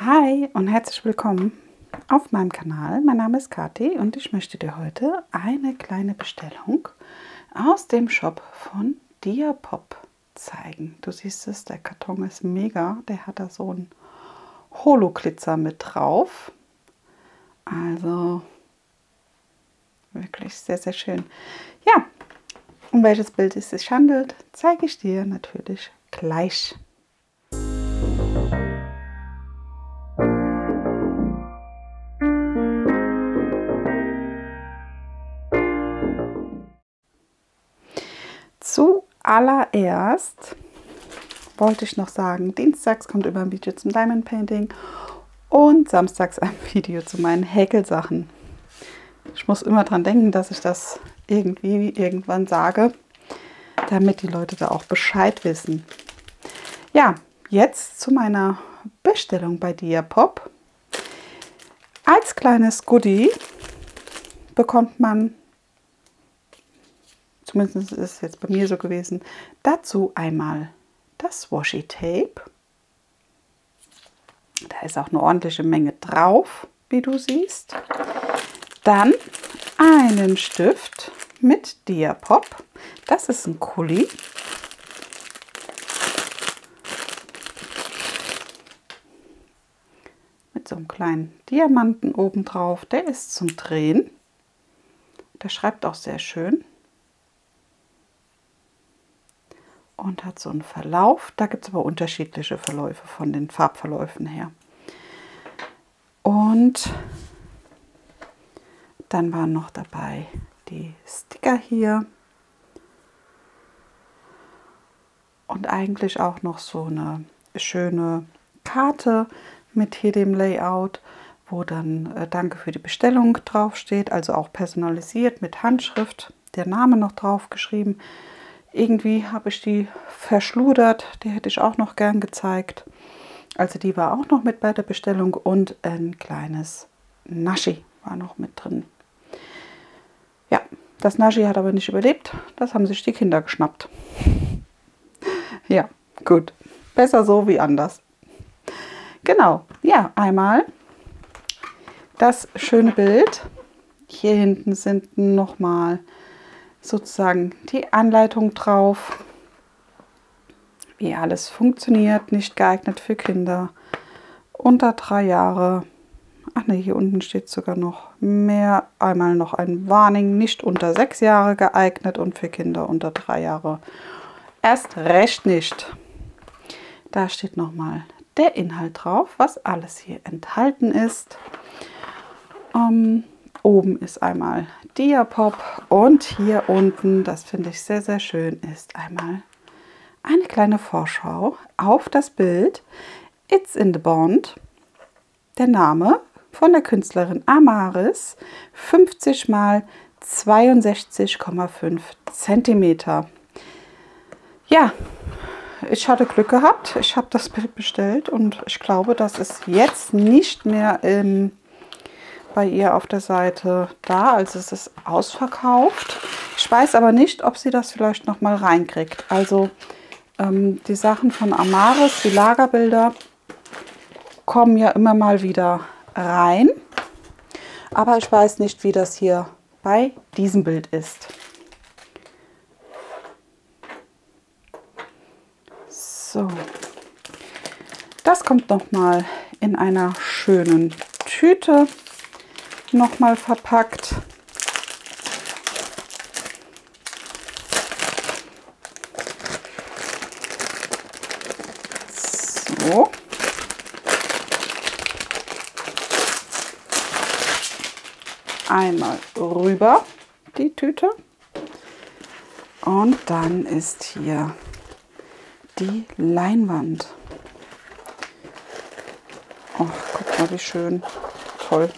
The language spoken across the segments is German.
Hi und herzlich willkommen auf meinem Kanal. Mein Name ist Kathi und ich möchte dir heute eine kleine Bestellung aus dem Shop von Diapop zeigen. Du siehst es, der Karton ist mega. Der hat da so einen Holo-Glitzer mit drauf. Also wirklich sehr, sehr schön. Ja, um welches Bild es sich handelt, zeige ich dir natürlich gleich. Zuallererst wollte ich noch sagen, dienstags kommt immer ein Video zum Diamond Painting und samstags ein Video zu meinen Häkelsachen. Ich muss immer dran denken, dass ich das irgendwann sage, damit die Leute da auch Bescheid wissen. Ja, jetzt zu meiner Bestellung bei Diapop. Als kleines Goodie bekommt man, zumindest ist es jetzt bei mir so gewesen, dazu einmal das Washi Tape. Da ist auch eine ordentliche Menge drauf, wie du siehst. Dann einen Stift mit Diapop. Das ist ein Kuli. Mit so einem kleinen Diamanten oben drauf. Der ist zum Drehen. Der schreibt auch sehr schön. Und hat so einen Verlauf. Da gibt es aber unterschiedliche Verläufe von den Farbverläufen her. Und dann waren noch dabei die Sticker hier. Und eigentlich auch noch so eine schöne Karte mit hier dem Layout, wo dann Danke für die Bestellung draufsteht. Also auch personalisiert mit Handschrift. Der Name noch drauf geschrieben. Irgendwie habe ich die verschludert, die hätte ich auch noch gern gezeigt. Also die war auch noch mit bei der Bestellung und ein kleines Naschi war noch mit drin. Ja, das Naschi hat aber nicht überlebt, das haben sich die Kinder geschnappt. Ja, gut, besser so wie anders. Genau, ja, einmal das schöne Bild. Hier hinten sind nochmal sozusagen die Anleitung drauf, wie alles funktioniert, nicht geeignet für Kinder unter 3 Jahre. Ach ne, hier unten steht sogar noch mehr, einmal noch ein Warning, nicht unter 6 Jahre geeignet und für Kinder unter 3 Jahre erst recht nicht. Da steht nochmal der Inhalt drauf, was alles hier enthalten ist. Oben ist einmal Diapop und hier unten, das finde ich sehr, sehr schön, ist einmal eine kleine Vorschau auf das Bild It's in the Bond. Der Name von der Künstlerin Amaris, 50 x 62,5 cm. Ja, ich hatte Glück gehabt. Ich habe das Bild bestellt und ich glaube, das ist jetzt nicht mehr bei ihr auf der Seite da, also es ist ausverkauft. Ich weiß aber nicht, ob sie das vielleicht noch mal reinkriegt. Also die Sachen von Amaris, die Lagerbilder, kommen ja immer mal wieder rein. Aber ich weiß nicht, wie das hier bei diesem Bild ist. So, das kommt noch mal in einer schönen Tüte. Nochmal verpackt. So. Einmal rüber die Tüte. Und dann ist hier die Leinwand. Oh, guck mal, wie schön. Toll.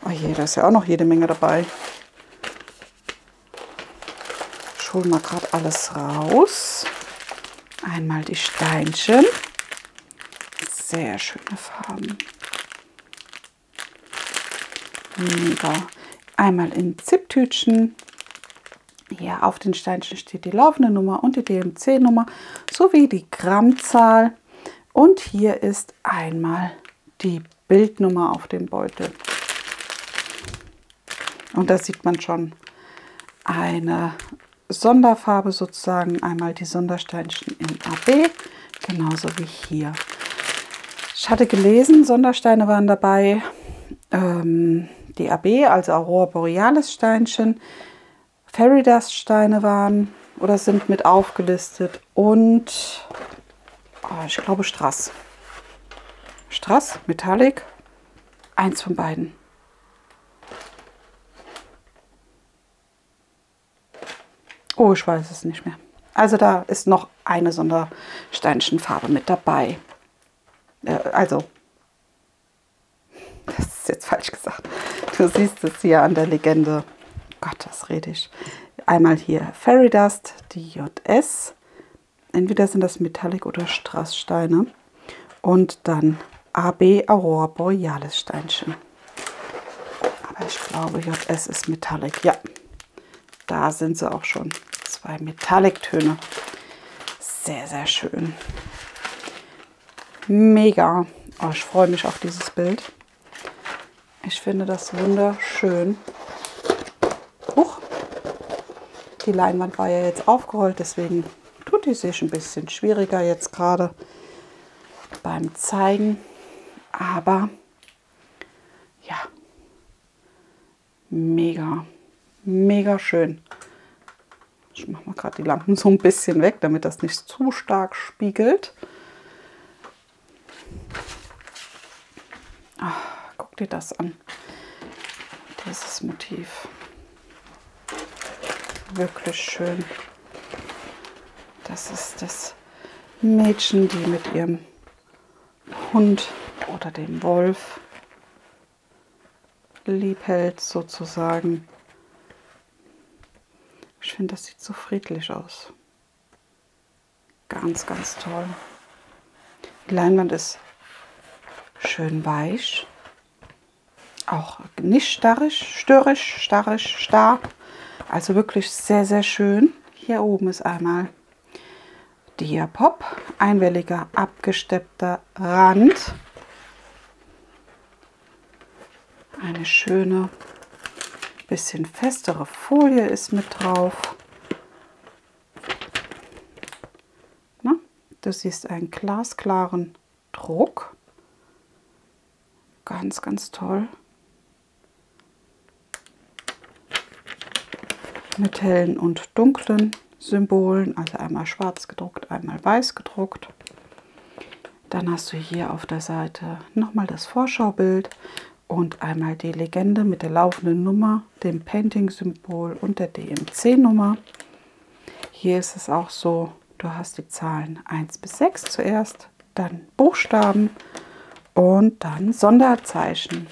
Oh je, da ist ja auch noch jede Menge dabei. Ich hole mal gerade alles raus. Einmal die Steinchen. Sehr schöne Farben. Mega. Einmal in Zipptütchen. Hier auf den Steinchen steht die laufende Nummer und die DMC-Nummer sowie die Grammzahl. Und hier ist einmal die Bildnummer auf dem Beutel. Und da sieht man schon eine Sonderfarbe sozusagen, einmal die Sondersteinchen in AB, genauso wie hier. Ich hatte gelesen, Sondersteine waren dabei, die AB, also Aurora Borealis Steinchen, Fairy Dust Steine waren oder sind mit aufgelistet und ich glaube Strass. Strass, Metallic, eins von beiden. Oh, ich weiß es nicht mehr. Also da ist noch eine Sondersteinchenfarbe mit dabei. Also, das ist jetzt falsch gesagt. Du siehst es hier an der Legende. Gott, was rede ich. Einmal hier Fairy Dust, die JS. Entweder sind das Metallic oder Strasssteine. Und dann AB Aurora Borealis Steinchen. Aber ich glaube, JS ist Metallic. Ja, da sind sie auch schon. 2 Metallic-Töne. Sehr, sehr schön. Mega. Oh, ich freue mich auf dieses Bild. Ich finde das wunderschön. Huch. Die Leinwand war ja jetzt aufgerollt, deswegen tut die sich ein bisschen schwieriger jetzt gerade beim Zeigen. Aber ja, mega, mega schön. Ich mache mal gerade die Lampen so ein bisschen weg, damit das nicht zu stark spiegelt. Ach, guck dir das an. Dieses Motiv. Wirklich schön. Das ist das Mädchen, die mit ihrem Hund oder dem Wolf lieb hält, sozusagen. Ich finde, das sieht so friedlich aus. Ganz, ganz toll. Die Leinwand ist schön weich. Auch nicht starr. Also wirklich sehr, sehr schön. Hier oben ist einmal Diapop, einwelliger abgesteppter Rand. Eine schöne, bisschen festere Folie ist mit drauf. Na, du siehst einen glasklaren Druck. Ganz, ganz toll. Mit hellen und dunklen Symbolen, also einmal schwarz gedruckt, einmal weiß gedruckt. Dann hast du hier auf der Seite nochmal das Vorschaubild und einmal die Legende mit der laufenden Nummer, dem Painting-Symbol und der DMC-Nummer. Hier ist es auch so, du hast die Zahlen 1 bis 6 zuerst, dann Buchstaben und dann Sonderzeichen.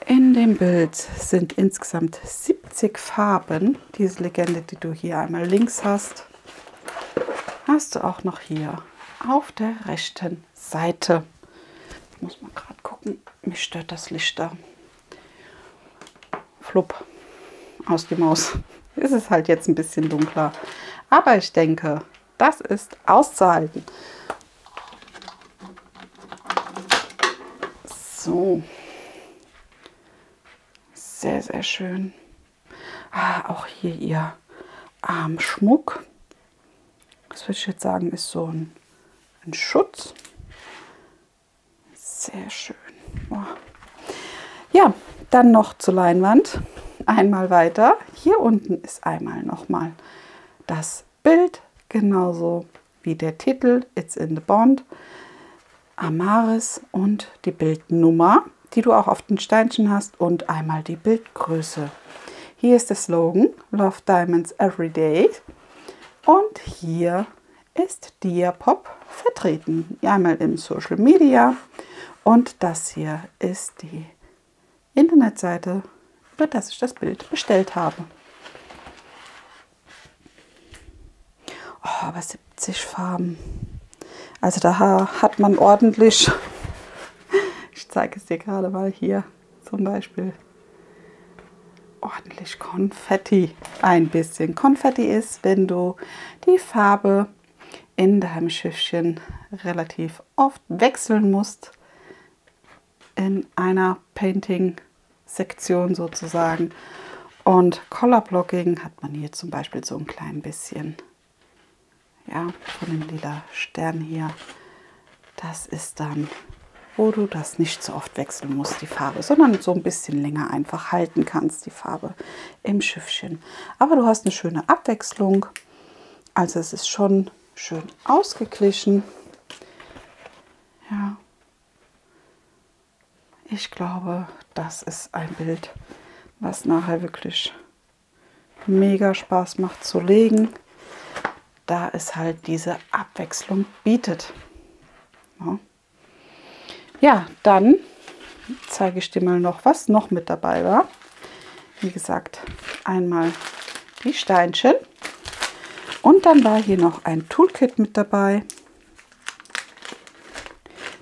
In dem Bild sind insgesamt 70 Farben. Diese Legende, die du hier einmal links hast, hast du auch noch hier auf der rechten Seite. Ich muss mal gerade gucken, mich stört das Licht da. Flupp, aus die Maus. Es ist halt jetzt ein bisschen dunkler. Aber ich denke, das ist auszuhalten. So. Sehr, sehr schön. Auch hier ihr Armschmuck. Das würde ich jetzt sagen, ist so ein Schutz. Sehr schön. Boah. Ja, dann noch zur Leinwand. Einmal weiter. Hier unten ist einmal nochmal das Bild, genauso wie der Titel It's in the Bond, Amaris und die Bildnummer, die du auch auf den Steinchen hast, und einmal die Bildgröße. Hier ist der Slogan Love Diamonds Every Day und hier ist Diapop vertreten. Einmal im Social Media und das hier ist die Internetseite, über das ich das Bild bestellt habe. Oh, aber 70 Farben. Also da hat man ordentlich, ich zeige es dir gerade mal hier zum Beispiel, ordentlich Konfetti. Ein bisschen Konfetti ist, wenn du die Farbe in deinem Schiffchen relativ oft wechseln musst, in einer Painting-Sektion sozusagen. Und Color Blocking hat man hier zum Beispiel so ein klein bisschen, ja, von dem lila Stern hier. Das ist dann, wo du das nicht so oft wechseln musst, die Farbe, sondern so ein bisschen länger einfach halten kannst, die Farbe im Schiffchen. Aber du hast eine schöne Abwechslung. Also es ist schon schön ausgeglichen. Ja. Ich glaube, das ist ein Bild, was nachher wirklich mega Spaß macht zu legen, da es halt diese Abwechslung bietet. Ja. Ja, dann zeige ich dir mal noch, was noch mit dabei war. Wie gesagt, einmal die Steinchen und dann war hier noch ein Toolkit mit dabei.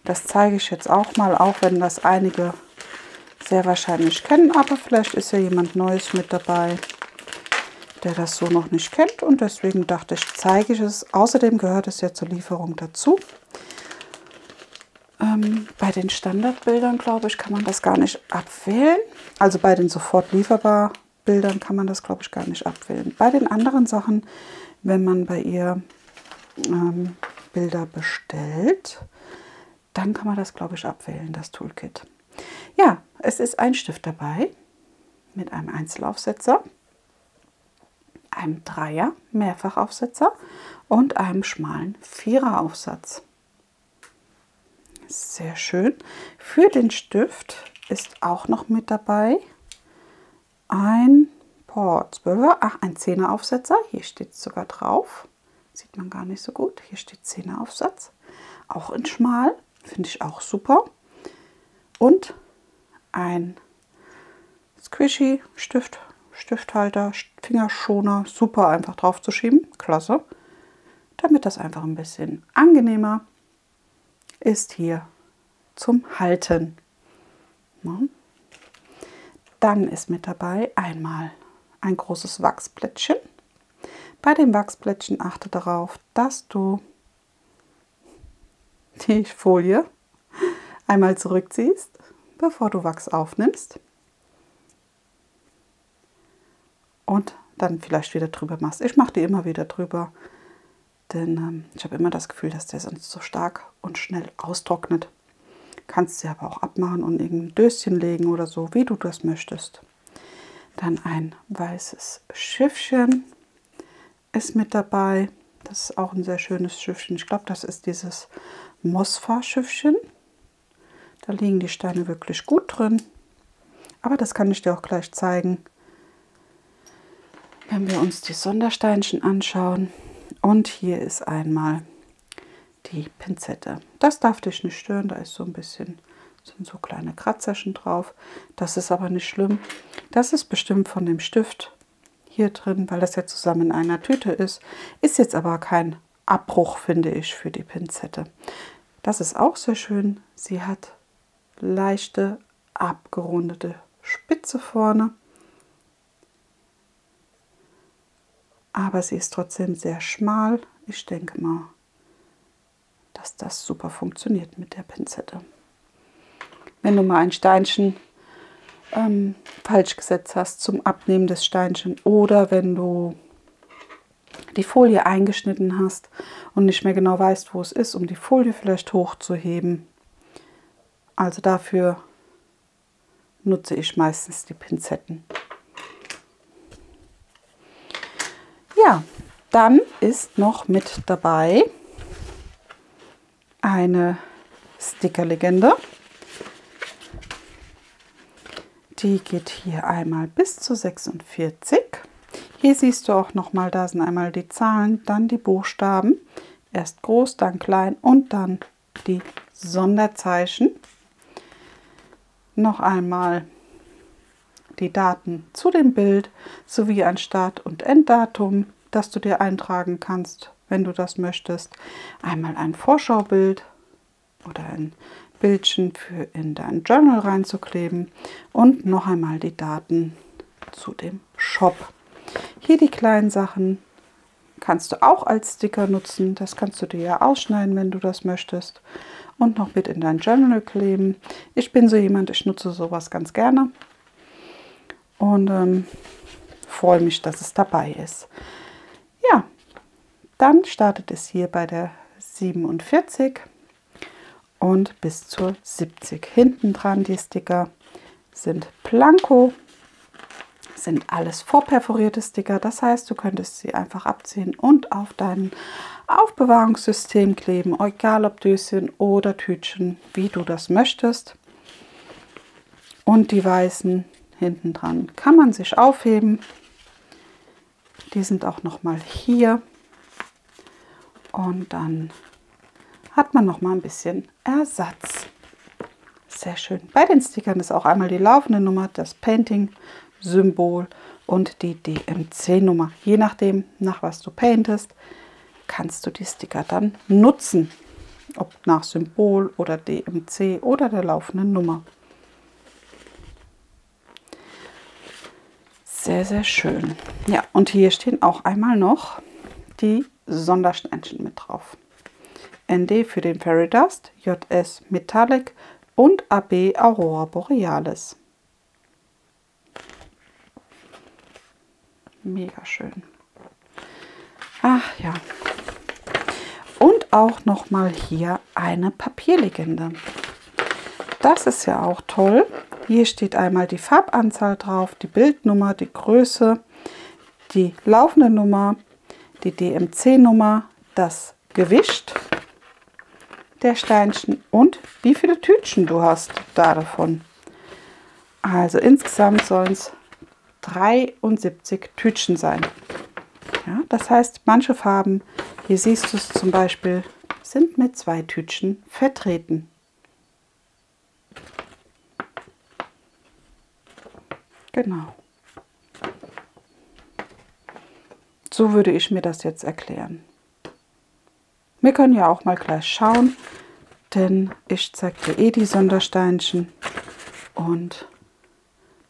Das zeige ich jetzt auch mal, auch wenn das einige sehr wahrscheinlich kennen, aber vielleicht ist ja jemand Neues mit dabei, der das so noch nicht kennt und deswegen dachte ich, zeige ich es. Außerdem gehört es ja zur Lieferung dazu. Bei den Standardbildern, glaube ich, kann man das gar nicht abwählen. Also bei den sofort lieferbar Bildern kann man das, glaube ich, gar nicht abwählen. Bei den anderen Sachen, wenn man bei ihr Bilder bestellt, dann kann man das, glaube ich, abwählen, das Toolkit. Ja, es ist ein Stift dabei mit einem Einzelaufsetzer, einem Dreier Mehrfachaufsetzer und einem schmalen Viereraufsatz. Sehr schön. Für den Stift ist auch noch mit dabei ein 12er, ein 10er Aufsetzer. Hier steht es sogar drauf. Sieht man gar nicht so gut. Hier steht 10er Aufsatz. Auch in schmal. Finde ich auch super. Und ein Squishy Stift, Stifthalter, Fingerschoner. Super einfach drauf zu schieben. Klasse. Damit das einfach ein bisschen angenehmer ist hier zum Halten. Ja. Dann ist mit dabei einmal ein großes Wachsplättchen. Bei dem Wachsplättchen achte darauf, dass du die Folie einmal zurückziehst, bevor du Wachs aufnimmst und dann vielleicht wieder drüber machst. Ich mache die immer wieder drüber. Denn ich habe immer das Gefühl, dass der sonst so stark und schnell austrocknet. Kannst sie aber auch abmachen und in ein Döschen legen oder so, wie du das möchtest. Dann ein weißes Schiffchen ist mit dabei. Das ist auch ein sehr schönes Schiffchen. Ich glaube, das ist dieses Mosfa-Schiffchen. Da liegen die Steine wirklich gut drin. Aber das kann ich dir auch gleich zeigen, wenn wir uns die Sondersteinchen anschauen. Und hier ist einmal die Pinzette. Das darf dich nicht stören, da ist so ein bisschen, sind so kleine Kratzerchen drauf. Das ist aber nicht schlimm. Das ist bestimmt von dem Stift hier drin, weil das ja zusammen in einer Tüte ist. Ist jetzt aber kein Abbruch, finde ich, für die Pinzette. Das ist auch sehr schön. Sie hat leichte, abgerundete Spitze vorne. Aber sie ist trotzdem sehr schmal. Ich denke mal, dass das super funktioniert mit der Pinzette. Wenn du mal ein Steinchen falsch gesetzt hast zum Abnehmen des Steinchen oder wenn du die Folie eingeschnitten hast und nicht mehr genau weißt, wo es ist, um die Folie vielleicht hochzuheben. Also dafür nutze ich meistens die Pinzetten. Ja, dann ist noch mit dabei eine Stickerlegende. Die geht hier einmal bis zu 46. Hier siehst du auch nochmal, da sind einmal die Zahlen, dann die Buchstaben. Erst groß, dann klein und dann die Sonderzeichen. Noch einmal die Daten zu dem Bild sowie ein Start- und Enddatum, das du dir eintragen kannst, wenn du das möchtest. Einmal ein Vorschaubild oder ein Bildchen für in dein Journal reinzukleben und noch einmal die Daten zu dem Shop. Hier die kleinen Sachen kannst du auch als Sticker nutzen. Das kannst du dir ja ausschneiden, wenn du das möchtest. Und noch mit in dein Journal kleben. Ich bin so jemand, ich nutze sowas ganz gerne. Und freue mich, dass es dabei ist. Ja, dann startet es hier bei der 47 und bis zur 70. Hinten dran die Sticker sind Blanko, sind alles vorperforierte Sticker. Das heißt, du könntest sie einfach abziehen und auf dein Aufbewahrungssystem kleben, egal ob Döschen oder Tütchen, wie du das möchtest. Und die weißen hinten dran kann man sich aufheben. Die sind auch noch mal hier. Und dann hat man noch mal ein bisschen Ersatz. Sehr schön. Bei den Stickern ist auch einmal die laufende Nummer, das Painting-Symbol und die DMC-Nummer. Je nachdem, nach was du paintest, kannst du die Sticker dann nutzen. Ob nach Symbol oder DMC oder der laufenden Nummer. Sehr, sehr schön. Ja, und hier stehen auch einmal noch die Sondersternchen mit drauf. ND für den Fairy Dust, JS Metallic und AB Aurora Borealis. Mega schön. Ach ja. Und auch noch mal hier eine Papierlegende. Das ist ja auch toll. Hier steht einmal die Farbanzahl drauf, die Bildnummer, die Größe, die laufende Nummer, die DMC-Nummer, das Gewicht der Steinchen und wie viele Tütchen du hast davon. Also insgesamt sollen es 73 Tütchen sein. Ja, das heißt, manche Farben, hier siehst du es zum Beispiel, sind mit 2 Tütchen vertreten. Genau. So würde ich mir das jetzt erklären. Wir können ja auch mal gleich schauen, denn ich zeige dir eh die Sondersteinchen und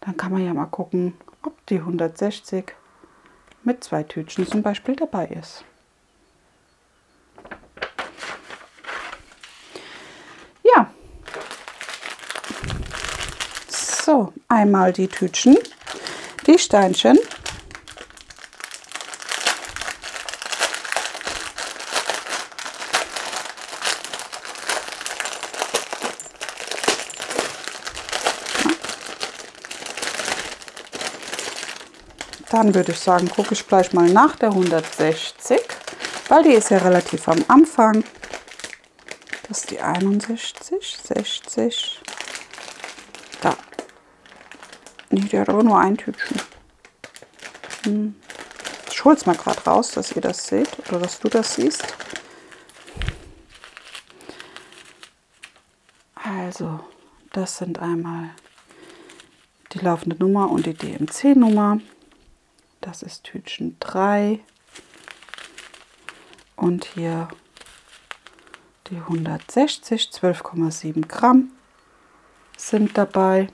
dann kann man ja mal gucken, ob die 160 mit 2 Tütchen zum Beispiel dabei ist. Ja, so, einmal die Tütchen, die Steinchen. Dann würde ich sagen, gucke ich gleich mal nach der 160, weil die ist ja relativ am Anfang. Das ist die 61, 60. Da. Nee, die hat aber nur ein Tütchen. Ich hole es mal gerade raus, dass ihr das seht oder dass du das siehst. Also, das sind einmal die laufende Nummer und die DMC-Nummer. Das ist Tütchen 3 und hier die 160, 12,7 Gramm sind dabei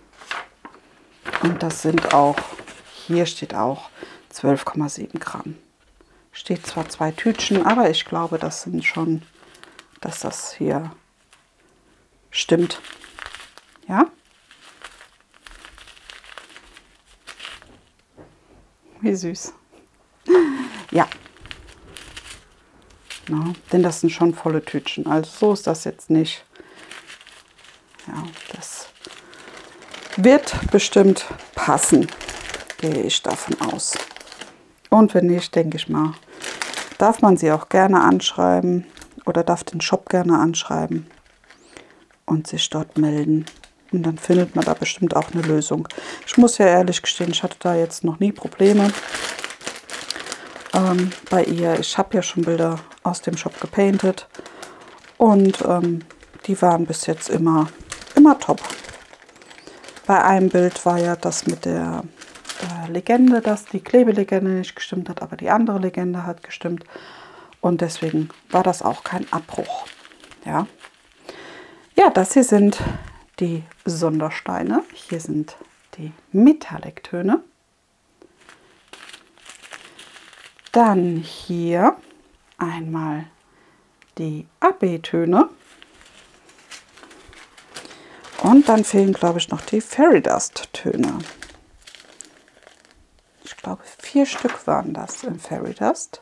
und das sind auch, hier steht auch 12,7 Gramm. Steht zwar 2 Tütchen, aber ich glaube, das sind schon, dass das hier stimmt. Ja? Wie süß. Ja. Ja, denn das sind schon volle Tütchen. Also so ist das jetzt nicht. Ja, das wird bestimmt passen, gehe ich davon aus. Und wenn nicht, denke ich mal, darf man sie auch gerne anschreiben oder darf den Shop gerne anschreiben und sich dort melden. Und dann findet man da bestimmt auch eine Lösung. Ich muss ja ehrlich gestehen, ich hatte da jetzt noch nie Probleme bei ihr. Ich habe ja schon Bilder aus dem Shop gepainted und die waren bis jetzt immer top. Bei einem Bild war ja das mit der Legende, dass die Klebelegende nicht gestimmt hat, aber die andere Legende hat gestimmt. Und deswegen war das auch kein Abbruch. Ja, ja, das hier sind die Sondersteine. Hier sind die Metallic-Töne. Dann hier einmal die AB-Töne. Und dann fehlen, glaube ich, noch die Fairy Dust Töne. Ich glaube, 4 Stück waren das in Fairy Dust.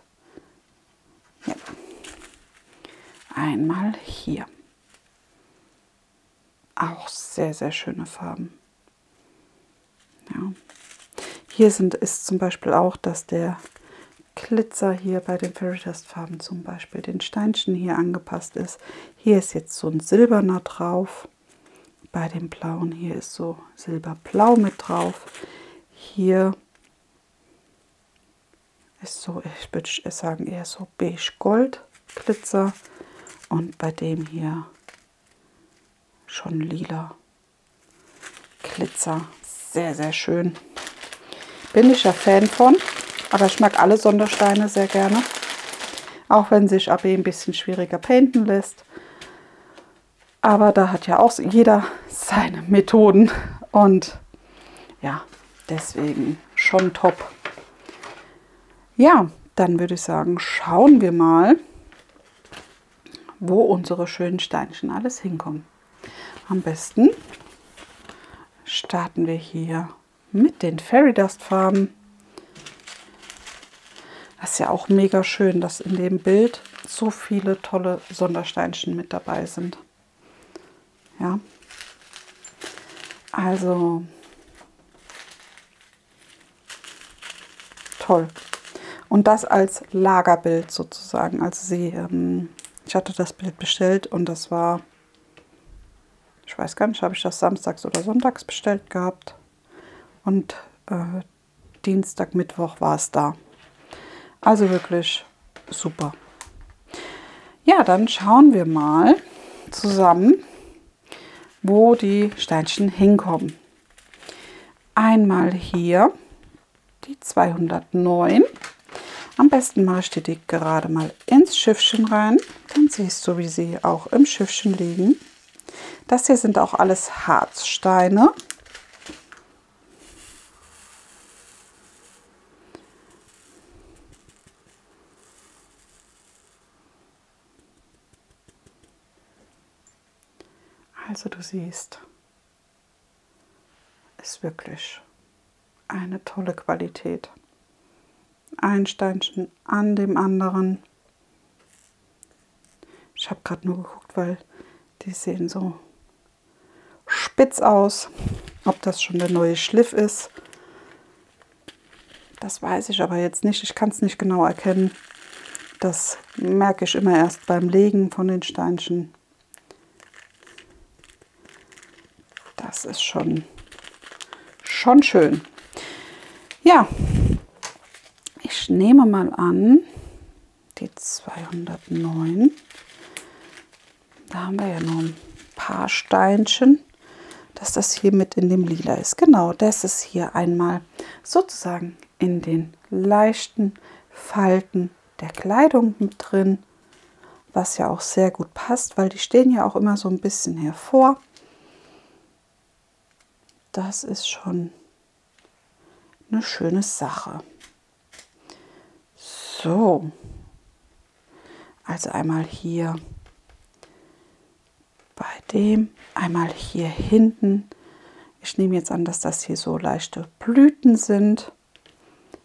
Ja. Einmal hier. Auch sehr, sehr schöne Farben. Ja. Hier ist zum Beispiel auch, dass der Glitzer hier bei den Fairy Dust Farben zum Beispiel den Steinchen hier angepasst ist. Hier ist jetzt so ein silberner drauf. Bei dem blauen hier ist so silberblau mit drauf. Hier ist so, ich würde sagen, eher so beige-gold Glitzer. Und bei dem hier schon lila Glitzer. Sehr, sehr schön. Bin ich ja Fan von, aber ich mag alle Sondersteine sehr gerne. Auch wenn sich AB ein bisschen schwieriger painten lässt. Aber da hat ja auch jeder seine Methoden. Und ja, deswegen schon top. Ja, dann würde ich sagen, schauen wir mal, wo unsere schönen Steinchen alles hinkommen. Am besten starten wir hier mit den Fairy Dust Farben. Das ist ja auch mega schön, dass in dem Bild so viele tolle Sondersteinchen mit dabei sind. Ja, also toll. Und das als Lagerbild sozusagen. Also ich hatte das Bild bestellt und das war, ich weiß gar nicht, habe ich das samstags oder sonntags bestellt gehabt. Und Dienstag, Mittwoch war es da. Also wirklich super. Ja, dann schauen wir mal zusammen, wo die Steinchen hinkommen. Einmal hier die 209. Am besten mache ich die gerade mal ins Schiffchen rein. Dann siehst du, wie sie auch im Schiffchen liegen. Das hier sind auch alles Harzsteine. Also du siehst, ist wirklich eine tolle Qualität. Ein Steinchen an dem anderen. Ich habe gerade nur geguckt, weil die sehen so spitz aus. Ob das schon der neue Schliff ist, das weiß ich aber jetzt nicht. Ich kann es nicht genau erkennen. Das merke ich immer erst beim Legen von den Steinchen. Das ist schon schön. Ja, ich nehme mal an, die 209. Da haben wir ja noch ein paar Steinchen, dass das hier mit in dem Lila ist. Genau, das ist hier einmal sozusagen in den leichten Falten der Kleidung mit drin, was ja auch sehr gut passt, weil die stehen ja auch immer so ein bisschen hervor. Das ist schon eine schöne Sache. So, also einmal hier bei dem, einmal hier hinten. Ich nehme jetzt an, dass das hier so leichte Blüten sind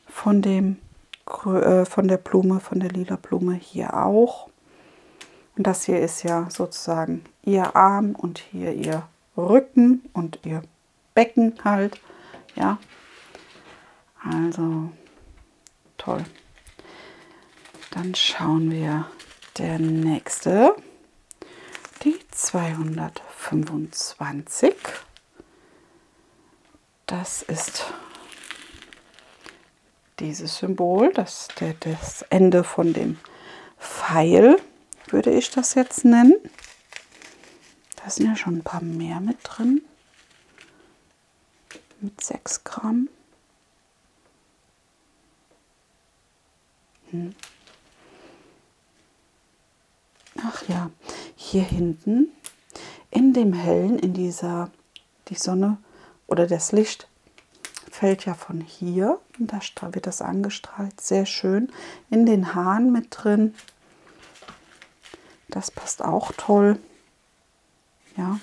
von der Blume, von der lila Blume hier auch. Und das hier ist ja sozusagen ihr Arm und hier ihr Rücken und ihr Becken halt. Ja, also toll. Dann schauen wir der nächste, die 225. Das ist dieses Symbol, das Ende von dem Pfeil, würde ich das jetzt nennen. Da sind ja schon ein paar mehr mit drin. Mit 6 Gramm. Ach ja, hier hinten in dem Hellen, die Sonne oder das Licht fällt ja von hier und da wird das angestrahlt. Sehr schön. In den Haaren mit drin. Das passt auch toll. Ja.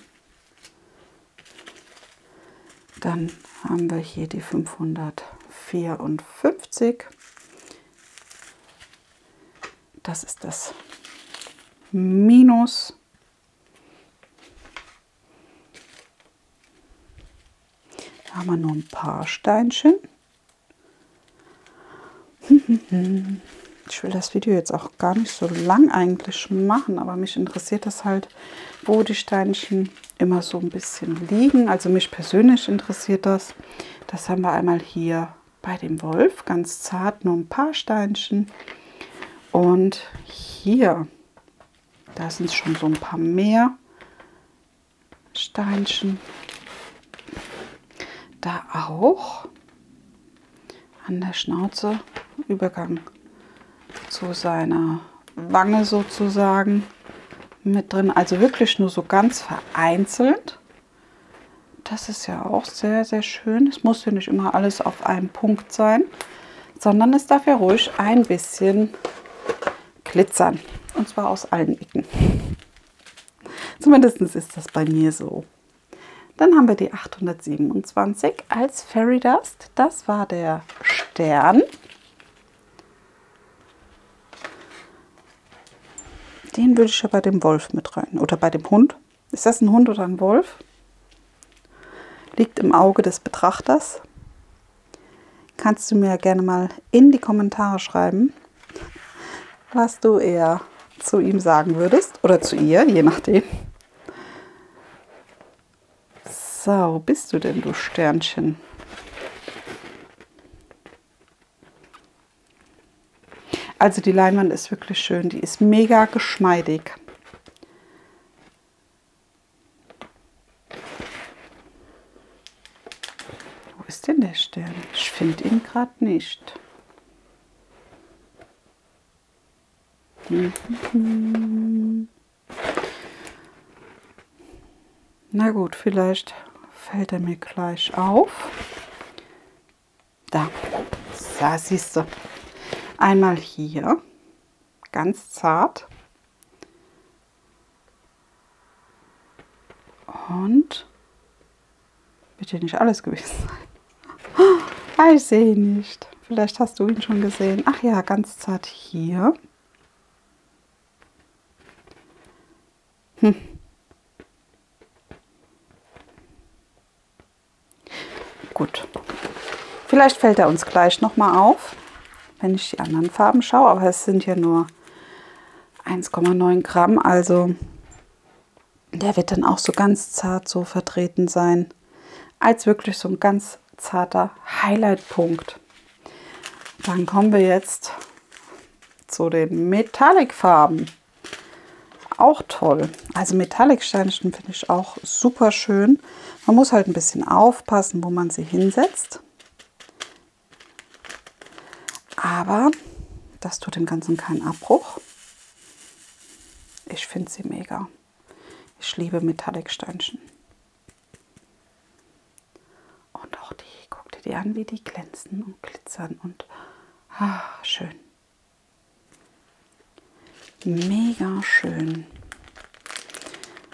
Dann haben wir hier die 554. Das ist das Minus. Da haben wir nur ein paar Steinchen. Ich will das Video jetzt auch gar nicht so lang eigentlich machen, aber mich interessiert das halt, wo die Steinchen immer so ein bisschen liegen. Also mich persönlich interessiert das. Das haben wir einmal hier bei dem Wolf, ganz zart, nur ein paar Steinchen. Und hier, da sind schon so ein paar mehr Steinchen. Da auch an der Schnauze, Übergang zu seiner Wange sozusagen mit drin. Also wirklich nur so ganz vereinzelt. Das ist ja auch sehr, sehr schön. Es muss ja nicht immer alles auf einem Punkt sein, sondern es darf ja ruhig ein bisschen glitzern. Und zwar aus allen Ecken. Zumindest ist das bei mir so. Dann haben wir die 827 als Fairy Dust. Das war der Stern. Den würde ich ja bei dem Wolf mit rein. Oder bei dem Hund. Ist das ein Hund oder ein Wolf? Liegt im Auge des Betrachters. Kannst du mir gerne mal in die Kommentare schreiben, was du eher zu ihm sagen würdest. Oder zu ihr, je nachdem. So, wo bist du denn, du Sternchen? Also die Leinwand ist wirklich schön. Die ist mega geschmeidig. Wo ist denn der Stern? Ich finde ihn gerade nicht. Na gut, vielleicht fällt er mir gleich auf. Da siehst du. Einmal hier, ganz zart. Und wird hier nicht alles gewesen sein. Ich sehe ihn nicht. Vielleicht hast du ihn schon gesehen. Ach ja, ganz zart hier. Gut. Vielleicht fällt er uns gleich noch mal auf, wenn ich die anderen Farben schaue. Aber es sind ja nur 1,9 Gramm. Also der wird dann auch so ganz zart so vertreten sein. Als wirklich so ein ganz zarter Highlight-Punkt. Dann kommen wir jetzt zu den Metallic-Farben. Auch toll. Also Metallic-Steinchen finde ich auch super schön. Man muss halt ein bisschen aufpassen, wo man sie hinsetzt. Aber das tut dem Ganzen keinen Abbruch. Ich finde sie mega. Ich liebe Metallic-Steinchen. Und auch die, guck dir die an, wie die glänzen und glitzern und schön. Mega schön.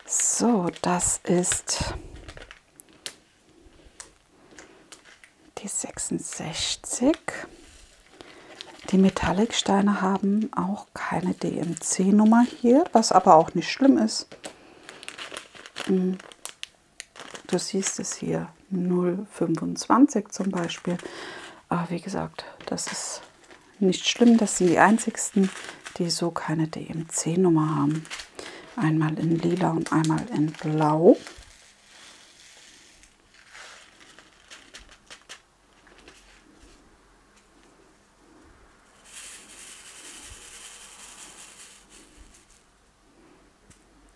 So, das ist die 66. Die Metallic-Steine haben auch keine DMC-Nummer hier, was aber auch nicht schlimm ist. Du siehst es hier 025 zum Beispiel. Aber wie gesagt, das ist nicht schlimm. Das sind die einzigsten, die so keine DMC-Nummer haben. Einmal in lila und einmal in blau.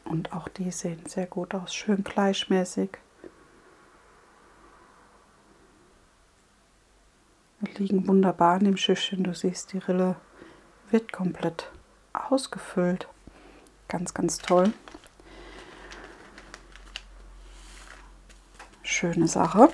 Und auch die sehen sehr gut aus, schön gleichmäßig. Die liegen wunderbar in dem Schüchchen. Du siehst, die Rille wird komplett ausgefüllt. Ganz, ganz toll. Schöne Sache.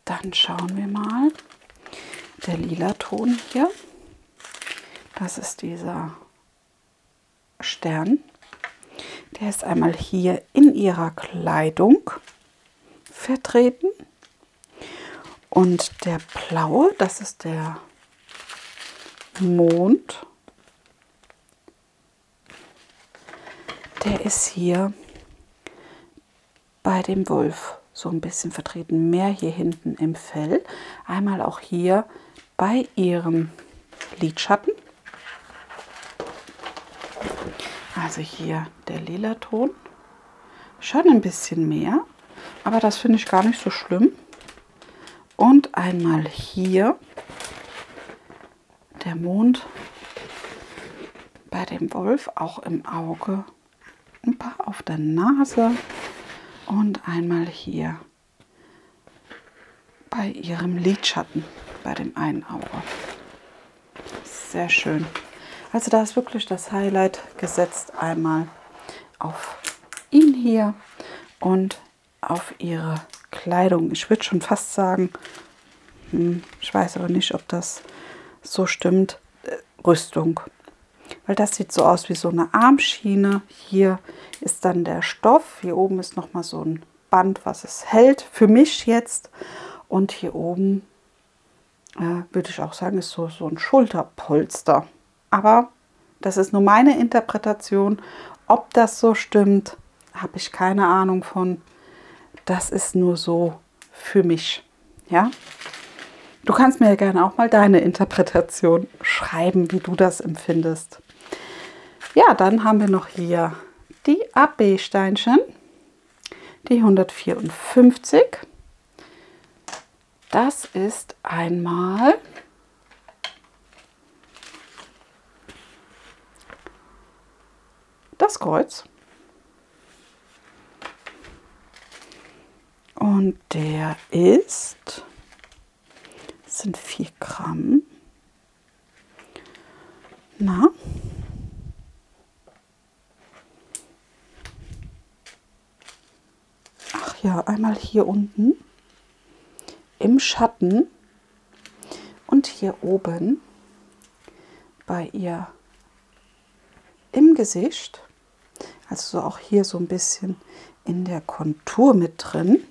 Dann schauen wir mal. Der lila Ton hier. Das ist dieser Stern. Der ist einmal hier in ihrer Kleidung vertreten. Und der blaue, das ist der Mond. Der ist hier bei dem Wolf so ein bisschen vertreten. Mehr hier hinten im Fell. Einmal auch hier bei ihrem Lidschatten. Also hier der lila Ton. Schon ein bisschen mehr, aber das finde ich gar nicht so schlimm. Und einmal hier der Mond bei dem Wolf, auch im Auge, ein paar auf der Nase und einmal hier bei ihrem Lidschatten, bei dem einen Auge. Sehr schön. Also da ist wirklich das Highlight gesetzt, einmal auf ihn hier und auf ihre Kleidung. Ich würde schon fast sagen, ich weiß aber nicht, ob das so stimmt, Rüstung. Weil das sieht so aus wie so eine Armschiene. Hier ist dann der Stoff. Hier oben ist nochmal so ein Band, was es hält. Für mich jetzt. Und hier oben würde ich auch sagen, ist so ein Schulterpolster. Aber das ist nur meine Interpretation. Ob das so stimmt, habe ich keine Ahnung von. Das ist nur so für mich. Ja? Du kannst mir ja gerne auch mal deine Interpretation schreiben, wie du das empfindest. Ja, dann haben wir noch hier die AB-Steinchen, die 154. Das ist einmal das Kreuz. Und der ist, das sind 4 Gramm. Na? Ach ja, einmal hier unten im Schatten und hier oben bei ihr im Gesicht. Also auch hier so ein bisschen in der Kontur mit drin.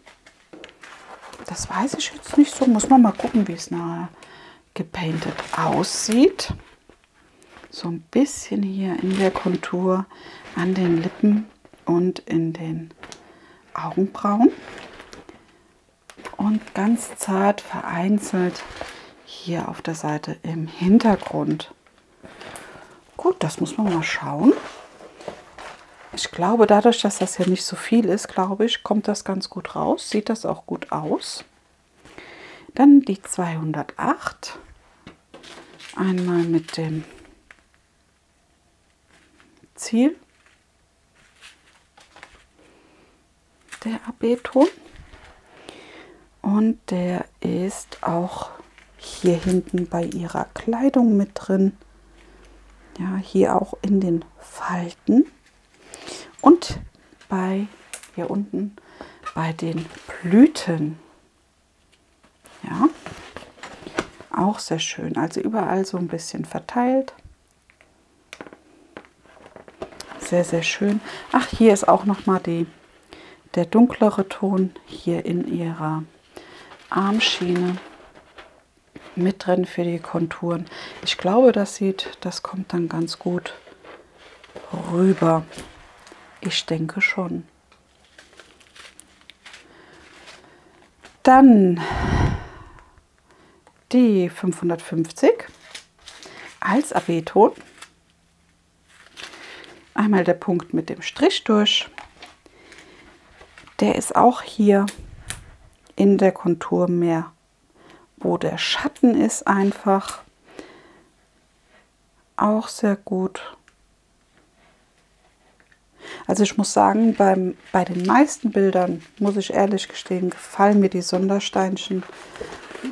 Das weiß ich jetzt nicht so. Muss man mal gucken, wie es nachher gepainted aussieht. So ein bisschen hier in der Kontur an den Lippen und in den Augenbrauen. Und ganz zart vereinzelt hier auf der Seite im Hintergrund. Gut, das muss man mal schauen. Ich glaube, dadurch, dass das ja nicht so viel ist, glaube ich, kommt das ganz gut raus. Sieht das auch gut aus. Dann die 208. Einmal mit dem Ziel. Der AB-Ton. Und der ist auch hier hinten bei ihrer Kleidung mit drin. Ja, hier auch in den Falten. Und bei hier unten bei den Blüten. Ja, auch sehr schön. Also überall so ein bisschen verteilt. Sehr, sehr schön. Ach, hier ist auch noch mal der dunklere Ton hier in ihrer Armschiene mit drin für die Konturen. Ich glaube, das kommt dann ganz gut rüber. Ich denke schon. Dann die 550 als AB-Ton. Einmal der Punkt mit dem Strich durch. Der ist auch hier in der Kontur mehr, wo der Schatten ist einfach. Auch sehr gut. Also ich muss sagen, bei den meisten Bildern, muss ich ehrlich gestehen, gefallen mir die Sondersteinchen,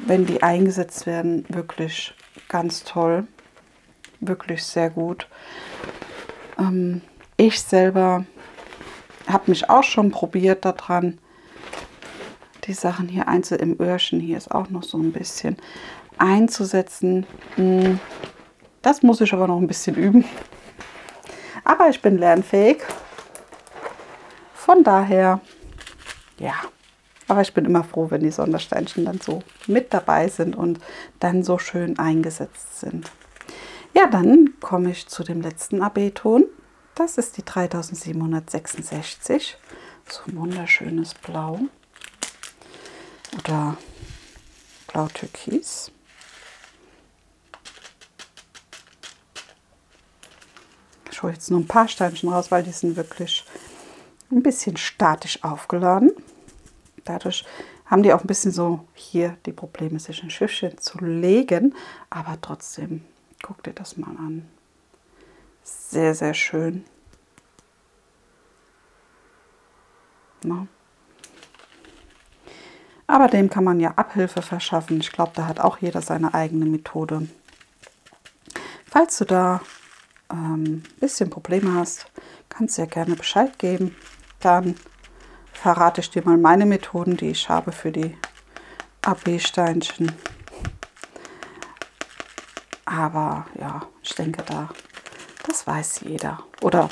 wenn die eingesetzt werden, wirklich ganz toll. Wirklich sehr gut. Ich selber habe mich auch schon probiert daran. die Sachen hier im Öhrchen hier ist auch noch so ein bisschen einzusetzen. Das muss ich aber noch ein bisschen üben. Aber ich bin lernfähig. Von daher, ja. Aber ich bin immer froh, wenn die Sondersteinchen dann so mit dabei sind und dann so schön eingesetzt sind. Ja, dann komme ich zu dem letzten AB-Ton. Das ist die 3766. So ein wunderschönes Blau. Oder Blau-Türkis. Ich hole jetzt nur ein paar Steinchen raus, weil die sind wirklich ein bisschen statisch aufgeladen. Dadurch haben die auch ein bisschen so hier die Probleme, sich ein Schiffchen zu legen. Aber trotzdem, guck dir das mal an. Sehr, sehr schön. Na? Aber dem kann man ja Abhilfe verschaffen. Ich glaube, da hat auch jeder seine eigene Methode. Falls du da ein bisschen Probleme hast, kannst du ja gerne Bescheid geben. Dann verrate ich dir mal meine Methoden, die ich habe für die AB-Steinchen. Aber ja, ich denke, das weiß jeder oder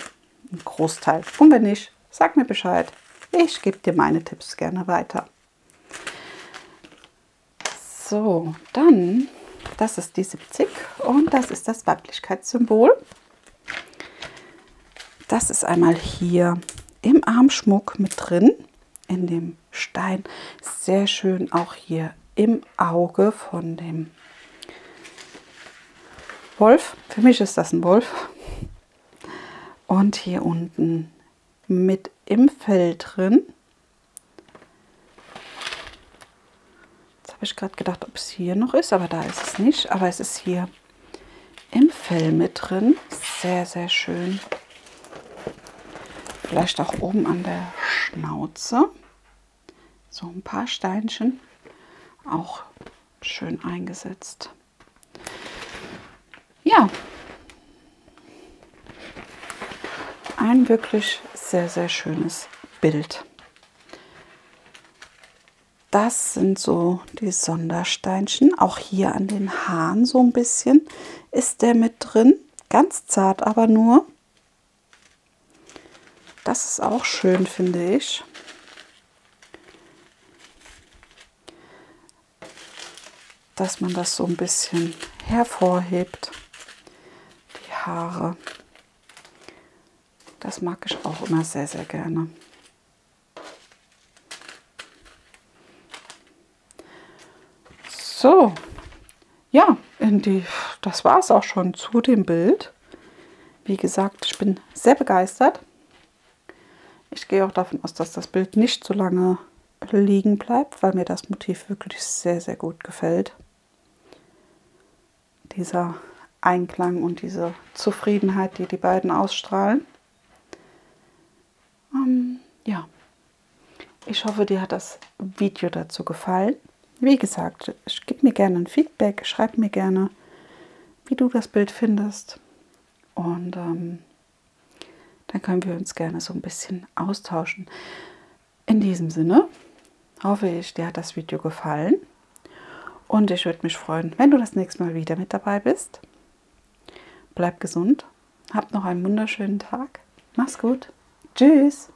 ein Großteil. Und wenn nicht, sag mir Bescheid. Ich gebe dir meine Tipps gerne weiter. So, dann, das ist die 70 und das ist das Weiblichkeitssymbol. Das ist einmal hier im Armschmuck mit drin, in dem Stein. Sehr schön auch hier im Auge von dem Wolf. Für mich ist das ein Wolf. Und hier unten mit im Fell drin. Jetzt habe ich gerade gedacht, ob es hier noch ist, aber da ist es nicht. Aber es ist hier im Fell mit drin. Sehr, sehr schön. Vielleicht auch oben an der Schnauze. So ein paar Steinchen. Auch schön eingesetzt. Ja. Ein wirklich sehr, sehr schönes Bild. Das sind so die Sondersteinchen. Auch hier an den Haaren so ein bisschen ist der mit drin. Ganz zart aber nur. Das ist auch schön, finde ich. Dass man das so ein bisschen hervorhebt. Die Haare. Das mag ich auch immer sehr, sehr gerne. So, ja, das war es auch schon zu dem Bild. Wie gesagt, ich bin sehr begeistert. Ich gehe auch davon aus, dass das Bild nicht so lange liegen bleibt, weil mir das Motiv wirklich sehr, sehr gut gefällt. Dieser Einklang und diese Zufriedenheit, die die beiden ausstrahlen. Ja, ich hoffe, dir hat das Video dazu gefallen. Wie gesagt, gib mir gerne ein Feedback, schreib mir gerne, wie du das Bild findest. Und dann können wir uns gerne so ein bisschen austauschen. In diesem Sinne hoffe ich, dir hat das Video gefallen. Und ich würde mich freuen, wenn du das nächste Mal wieder mit dabei bist. Bleib gesund, hab noch einen wunderschönen Tag. Mach's gut. Tschüss.